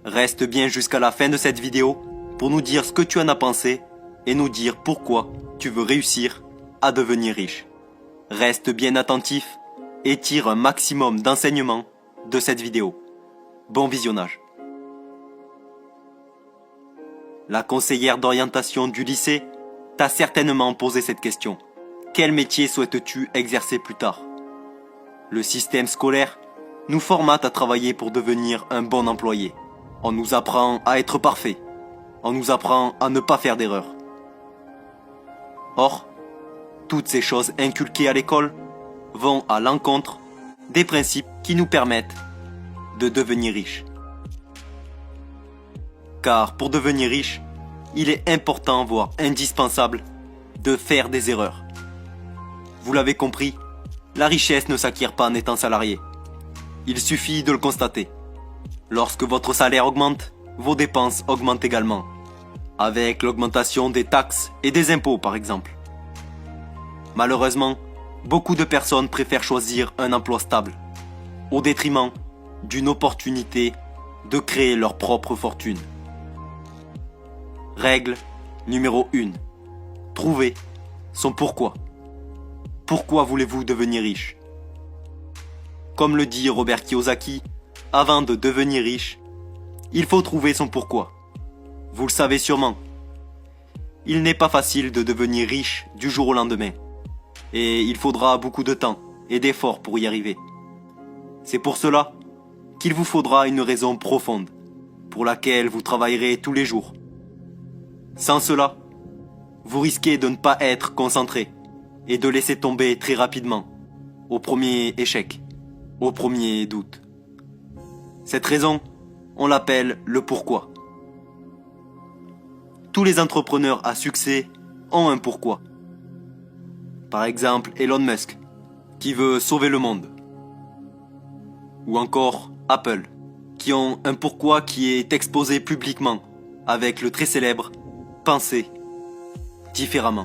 Reste bien jusqu'à la fin de cette vidéo pour nous dire ce que tu en as pensé et nous dire pourquoi tu veux réussir à devenir riche. Reste bien attentif et tire un maximum d'enseignements de cette vidéo. Bon visionnage. La conseillère d'orientation du lycée t'a certainement posé cette question. Quel métier souhaites-tu exercer plus tard? Le système scolaire nous formate à travailler pour devenir un bon employé. On nous apprend à être parfait. On nous apprend à ne pas faire d'erreurs. Or, toutes ces choses inculquées à l'école vont à l'encontre des principes qui nous permettent de devenir riches. Car pour devenir riche, il est important, voire indispensable, de faire des erreurs. Vous l'avez compris, la richesse ne s'acquiert pas en étant salarié. Il suffit de le constater. Lorsque votre salaire augmente, vos dépenses augmentent également, avec l'augmentation des taxes et des impôts par exemple. Malheureusement, beaucoup de personnes préfèrent choisir un emploi stable, au détriment d'une opportunité de créer leur propre fortune. Règle numéro 1. Trouvez son pourquoi. Pourquoi voulez-vous devenir riche? Comme le dit Robert Kiyosaki, avant de devenir riche, il faut trouver son pourquoi. Vous le savez sûrement. Il n'est pas facile de devenir riche du jour au lendemain. Et il faudra beaucoup de temps et d'efforts pour y arriver. C'est pour cela qu'il vous faudra une raison profonde, pour laquelle vous travaillerez tous les jours. Sans cela, vous risquez de ne pas être concentré et de laisser tomber très rapidement, au premier échec, au premier doute. Cette raison, on l'appelle le pourquoi. Tous les entrepreneurs à succès ont un pourquoi. Par exemple, Elon Musk, qui veut sauver le monde. Ou encore Apple, qui ont un pourquoi qui est exposé publiquement, avec le très célèbre « Penser différemment ».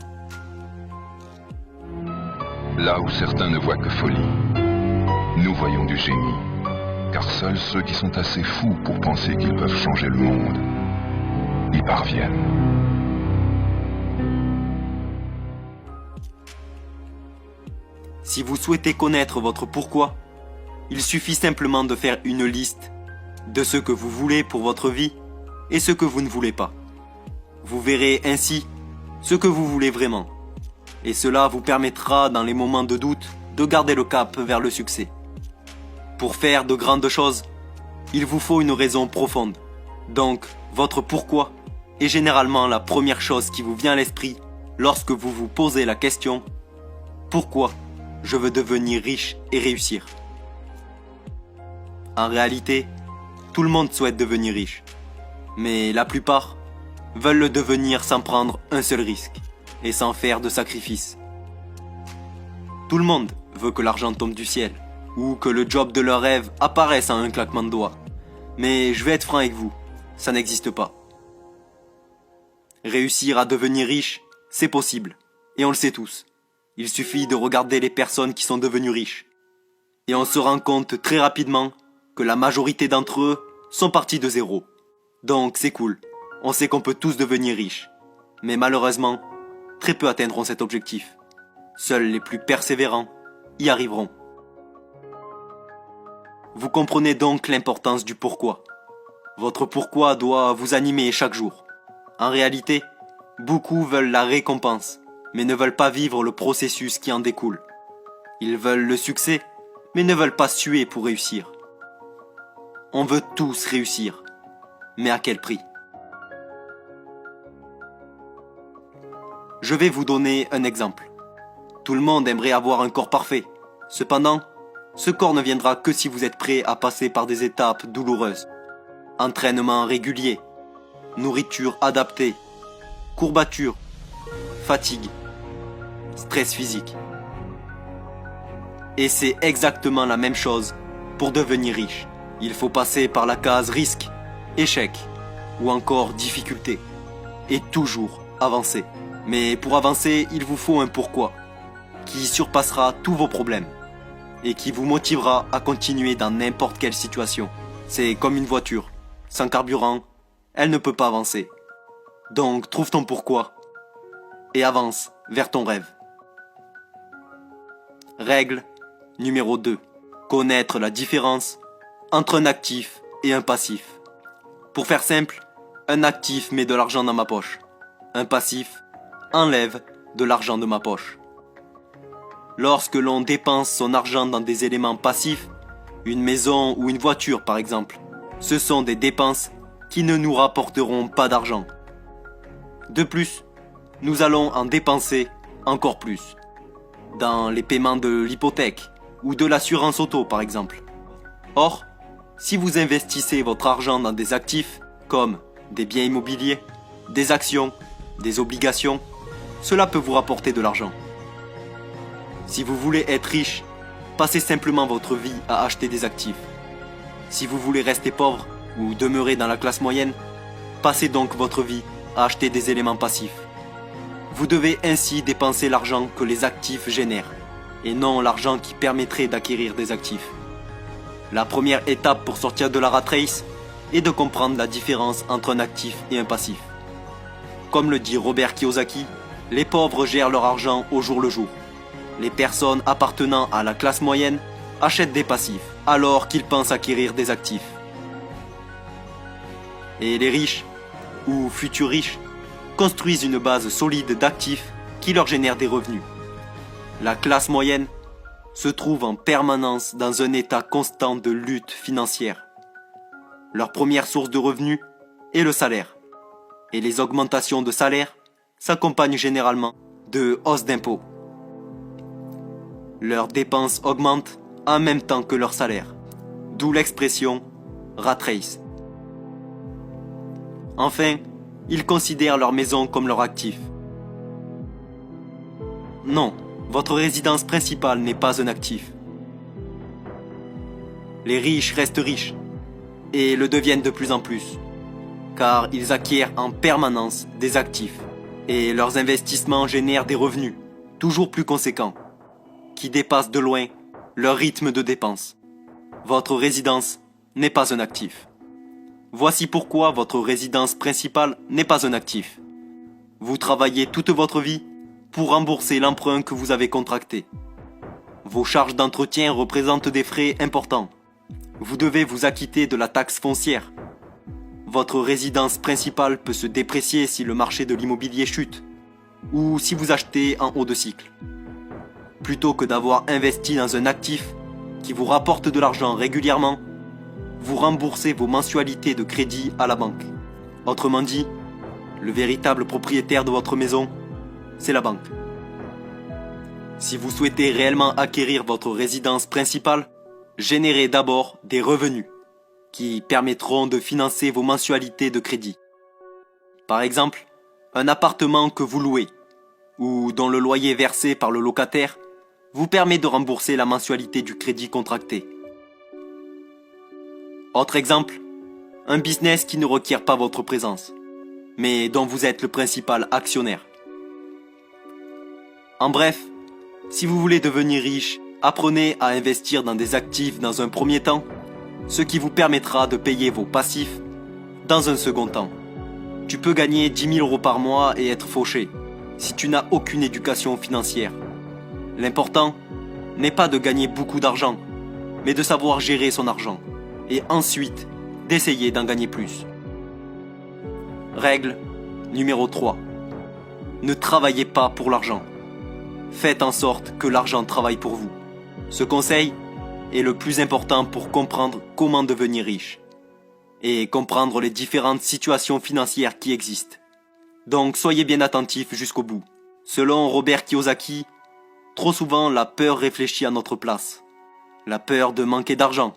Là où certains ne voient que folie, nous voyons du génie. Car seuls ceux qui sont assez fous pour penser qu'ils peuvent changer le monde y parviennent. Si vous souhaitez connaître votre pourquoi, il suffit simplement de faire une liste de ce que vous voulez pour votre vie et ce que vous ne voulez pas. Vous verrez ainsi ce que vous voulez vraiment. Et cela vous permettra, dans les moments de doute, de garder le cap vers le succès. Pour faire de grandes choses, il vous faut une raison profonde. Donc, votre pourquoi est généralement la première chose qui vous vient à l'esprit lorsque vous vous posez la question « Pourquoi je veux devenir riche et réussir ?» En réalité, tout le monde souhaite devenir riche. Mais la plupart veulent le devenir sans prendre un seul risque et sans faire de sacrifices. Tout le monde veut que l'argent tombe du ciel, ou que le job de leur rêve apparaisse en un claquement de doigts. Mais je vais être franc avec vous, ça n'existe pas. Réussir à devenir riche, c'est possible, et on le sait tous. Il suffit de regarder les personnes qui sont devenues riches. Et on se rend compte très rapidement que la majorité d'entre eux sont partis de zéro. Donc c'est cool, on sait qu'on peut tous devenir riches. Mais malheureusement, très peu atteindront cet objectif. Seuls les plus persévérants y arriveront. Vous comprenez donc l'importance du pourquoi. Votre pourquoi doit vous animer chaque jour. En réalité, beaucoup veulent la récompense, mais ne veulent pas vivre le processus qui en découle. Ils veulent le succès, mais ne veulent pas suer pour réussir. On veut tous réussir, mais à quel prix? Je vais vous donner un exemple. Tout le monde aimerait avoir un corps parfait. Cependant, ce corps ne viendra que si vous êtes prêt à passer par des étapes douloureuses. Entraînement régulier, nourriture adaptée, courbatures, fatigue, stress physique. Et c'est exactement la même chose pour devenir riche. Il faut passer par la case risque, échec ou encore difficulté. Et toujours avancer. Mais pour avancer, il vous faut un pourquoi qui surpassera tous vos problèmes et qui vous motivera à continuer dans n'importe quelle situation. C'est comme une voiture. sans carburant, elle ne peut pas avancer. Donc trouve ton pourquoi et avance vers ton rêve. Règle numéro 2. Connaître la différence entre un actif et un passif. Pour faire simple, un actif met de l'argent dans ma poche. Un passif enlève de l'argent de ma poche. Lorsque l'on dépense son argent dans des éléments passifs, une maison ou une voiture par exemple, ce sont des dépenses qui ne nous rapporteront pas d'argent. De plus, nous allons en dépenser encore plus. Dans les paiements de l'hypothèque ou de l'assurance auto par exemple. Or, si vous investissez votre argent dans des actifs comme des biens immobiliers, des actions, des obligations, cela peut vous rapporter de l'argent. Si vous voulez être riche, passez simplement votre vie à acheter des actifs. Si vous voulez rester pauvre ou demeurer dans la classe moyenne, passez donc votre vie à acheter des éléments passifs. Vous devez ainsi dépenser l'argent que les actifs génèrent, et non l'argent qui permettrait d'acquérir des actifs. La première étape pour sortir de la rat race est de comprendre la différence entre un actif et un passif. Comme le dit Robert Kiyosaki, les pauvres gèrent leur argent au jour le jour. Les personnes appartenant à la classe moyenne achètent des passifs, alors qu'ils pensent acquérir des actifs. Et les riches, ou futurs riches, construisent une base solide d'actifs qui leur génèrent des revenus. La classe moyenne se trouve en permanence dans un état constant de lutte financière. Leur première source de revenus est le salaire. Et les augmentations de salaire s'accompagnent généralement de hausses d'impôts. Leurs dépenses augmentent en même temps que leur salaire, d'où l'expression « rat race ». Enfin, ils considèrent leur maison comme leur actif. Non, votre résidence principale n'est pas un actif. Les riches restent riches, et le deviennent de plus en plus, car ils acquièrent en permanence des actifs, et leurs investissements génèrent des revenus, toujours plus conséquents, qui dépassent de loin leur rythme de dépenses. Votre résidence n'est pas un actif. Voici pourquoi votre résidence principale n'est pas un actif. Vous travaillez toute votre vie pour rembourser l'emprunt que vous avez contracté. Vos charges d'entretien représentent des frais importants. Vous devez vous acquitter de la taxe foncière. Votre résidence principale peut se déprécier si le marché de l'immobilier chute, ou si vous achetez en haut de cycle. Plutôt que d'avoir investi dans un actif qui vous rapporte de l'argent régulièrement, vous remboursez vos mensualités de crédit à la banque. Autrement dit, le véritable propriétaire de votre maison, c'est la banque. Si vous souhaitez réellement acquérir votre résidence principale, générez d'abord des revenus qui permettront de financer vos mensualités de crédit. Par exemple, un appartement que vous louez ou dont le loyer versé par le locataire vous permet de rembourser la mensualité du crédit contracté. Autre exemple, un business qui ne requiert pas votre présence, mais dont vous êtes le principal actionnaire. En bref, si vous voulez devenir riche, apprenez à investir dans des actifs dans un premier temps, ce qui vous permettra de payer vos passifs dans un second temps. Tu peux gagner 10 000 € par mois et être fauché si tu n'as aucune éducation financière. L'important n'est pas de gagner beaucoup d'argent, mais de savoir gérer son argent et ensuite d'essayer d'en gagner plus. Règle numéro 3. Ne travaillez pas pour l'argent. Faites en sorte que l'argent travaille pour vous. Ce conseil est le plus important pour comprendre comment devenir riche et comprendre les différentes situations financières qui existent. Donc soyez bien attentifs jusqu'au bout. Selon Robert Kiyosaki, trop souvent la peur réfléchit à notre place. La peur de manquer d'argent.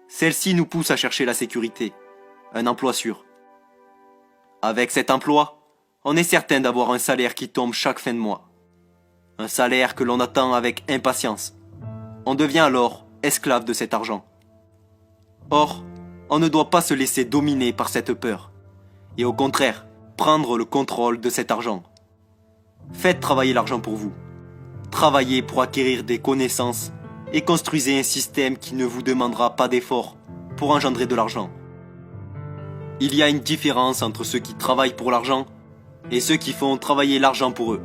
Celle-ci nous pousse à chercher la sécurité, un emploi sûr. Avec cet emploi, on est certain d'avoir un salaire qui tombe chaque fin de mois. Un salaire que l'on attend avec impatience. On devient alors esclave de cet argent. Or, on ne doit pas se laisser dominer par cette peur, et au contraire, prendre le contrôle de cet argent. Faites travailler l'argent pour vous. Travaillez pour acquérir des connaissances et construisez un système qui ne vous demandera pas d'efforts pour engendrer de l'argent. Il y a une différence entre ceux qui travaillent pour l'argent et ceux qui font travailler l'argent pour eux.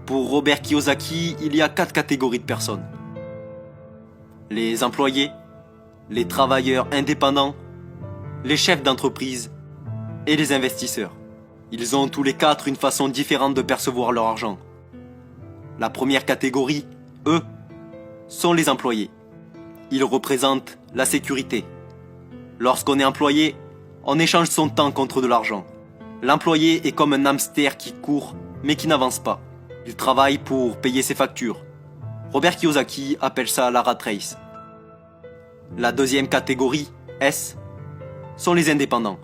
Pour Robert Kiyosaki, il y a 4 catégories de personnes. Les employés, les travailleurs indépendants, les chefs d'entreprise et les investisseurs. Ils ont tous les 4 une façon différente de percevoir leur argent. La première catégorie, eux, sont les employés. Ils représentent la sécurité. Lorsqu'on est employé, on échange son temps contre de l'argent. L'employé est comme un hamster qui court mais qui n'avance pas. Il travaille pour payer ses factures. Robert Kiyosaki appelle ça la rat race. La deuxième catégorie, S, sont les indépendants,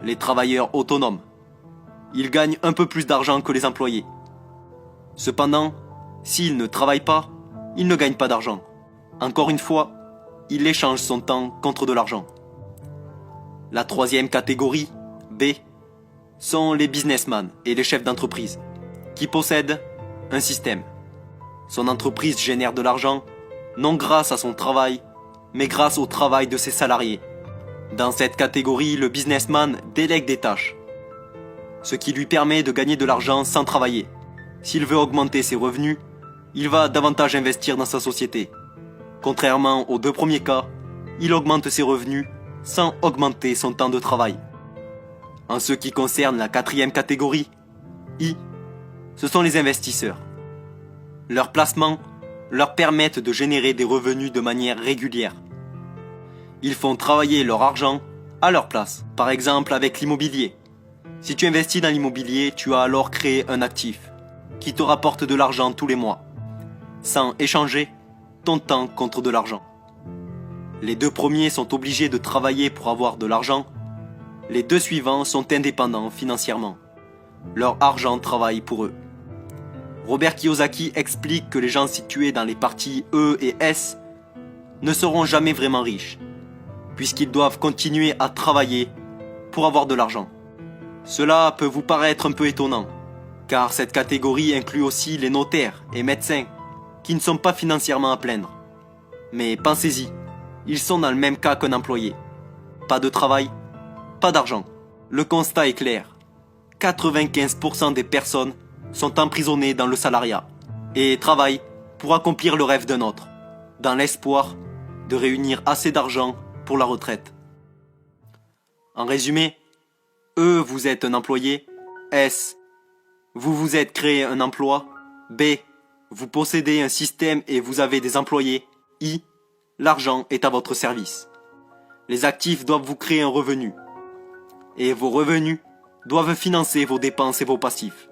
les travailleurs autonomes. Ils gagnent un peu plus d'argent que les employés. Cependant, s'ils ne travaillent pas, ils ne gagnent pas d'argent. Encore une fois, il échange son temps contre de l'argent. La troisième catégorie, B, sont les businessmen et les chefs d'entreprise, qui possèdent un système. Son entreprise génère de l'argent, non grâce à son travail, mais grâce au travail de ses salariés. Dans cette catégorie, le businessman délègue des tâches, ce qui lui permet de gagner de l'argent sans travailler. S'il veut augmenter ses revenus, il va davantage investir dans sa société. Contrairement aux 2 premiers cas, il augmente ses revenus sans augmenter son temps de travail. En ce qui concerne la 4e catégorie, I, ce sont les investisseurs. Leurs placements leur permettent de générer des revenus de manière régulière. Ils font travailler leur argent à leur place, par exemple avec l'immobilier. Si tu investis dans l'immobilier, tu as alors créé un actif qui te rapporte de l'argent tous les mois, sans échanger ton temps contre de l'argent. Les 2 premiers sont obligés de travailler pour avoir de l'argent. Les 2 suivants sont indépendants financièrement. Leur argent travaille pour eux. Robert Kiyosaki explique que les gens situés dans les parties E et S ne seront jamais vraiment riches, puisqu'ils doivent continuer à travailler pour avoir de l'argent. Cela peut vous paraître un peu étonnant, car cette catégorie inclut aussi les notaires et médecins, qui ne sont pas financièrement à plaindre. Mais pensez-y, ils sont dans le même cas qu'un employé. Pas de travail, pas d'argent. Le constat est clair. 95% des personnes sont emprisonnées dans le salariat et travaillent pour accomplir le rêve d'un autre, dans l'espoir de réunir assez d'argent pour la retraite. En résumé, E, vous êtes un employé. S, vous vous êtes créé un emploi. B, vous possédez un système et vous avez des employés. I, l'argent est à votre service. Les actifs doivent vous créer un revenu. Et vos revenus doivent financer vos dépenses et vos passifs.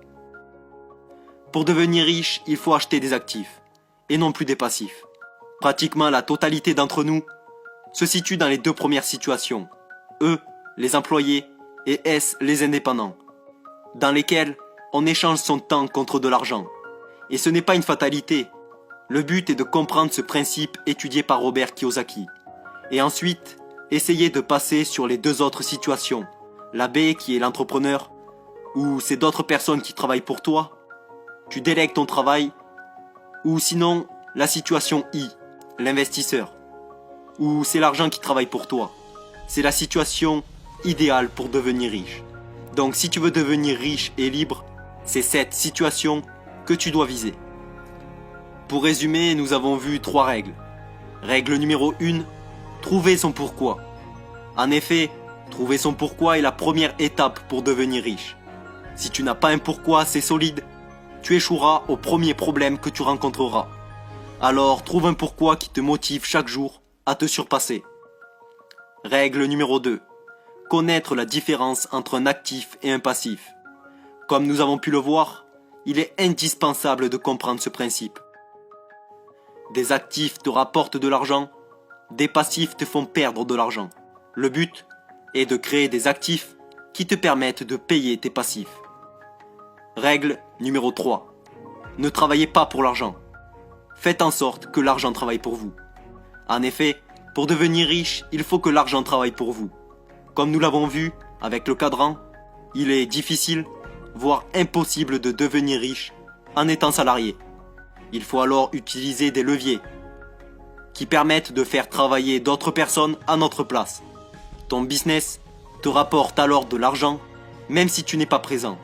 Pour devenir riche, il faut acheter des actifs, et non plus des passifs. Pratiquement la totalité d'entre nous se situe dans les 2 premières situations. E, les employés, et S, les indépendants, dans lesquels on échange son temps contre de l'argent. Et ce n'est pas une fatalité. Le but est de comprendre ce principe étudié par Robert Kiyosaki. Et ensuite, essayer de passer sur les 2 autres situations. La B qui est l'entrepreneur, ou c'est d'autres personnes qui travaillent pour toi. Tu délègues ton travail. Ou sinon, la situation I, l'investisseur, ou c'est l'argent qui travaille pour toi. C'est la situation idéale pour devenir riche. Donc si tu veux devenir riche et libre, c'est cette situation que tu dois viser. Pour résumer, nous avons vu 3 règles. Règle numéro 1, trouver son pourquoi. En effet, trouver son pourquoi est la première étape pour devenir riche. Si tu n'as pas un pourquoi assez solide, tu échoueras au premier problème que tu rencontreras. Alors trouve un pourquoi qui te motive chaque jour à te surpasser. Règle numéro 2. Connaître la différence entre un actif et un passif. Comme nous avons pu le voir, il est indispensable de comprendre ce principe. Des actifs te rapportent de l'argent, des passifs te font perdre de l'argent. Le but est de créer des actifs qui te permettent de payer tes passifs. Règle numéro 3. Ne travaillez pas pour l'argent. Faites en sorte que l'argent travaille pour vous. En effet, pour devenir riche, il faut que l'argent travaille pour vous. Comme nous l'avons vu avec le cadran, il est difficile, voire impossible de devenir riche en étant salarié. Il faut alors utiliser des leviers qui permettent de faire travailler d'autres personnes à notre place. Ton business, te rapporte alors de l'argent, même si tu n'es pas présent.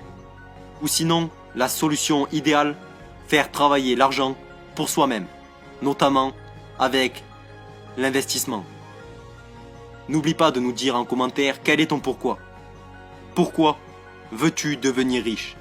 Ou sinon, la solution idéale, faire travailler l'argent pour soi-même, notamment avec l'investissement. N'oublie pas de nous dire en commentaire quel est ton pourquoi. Pourquoi veux-tu devenir riche ?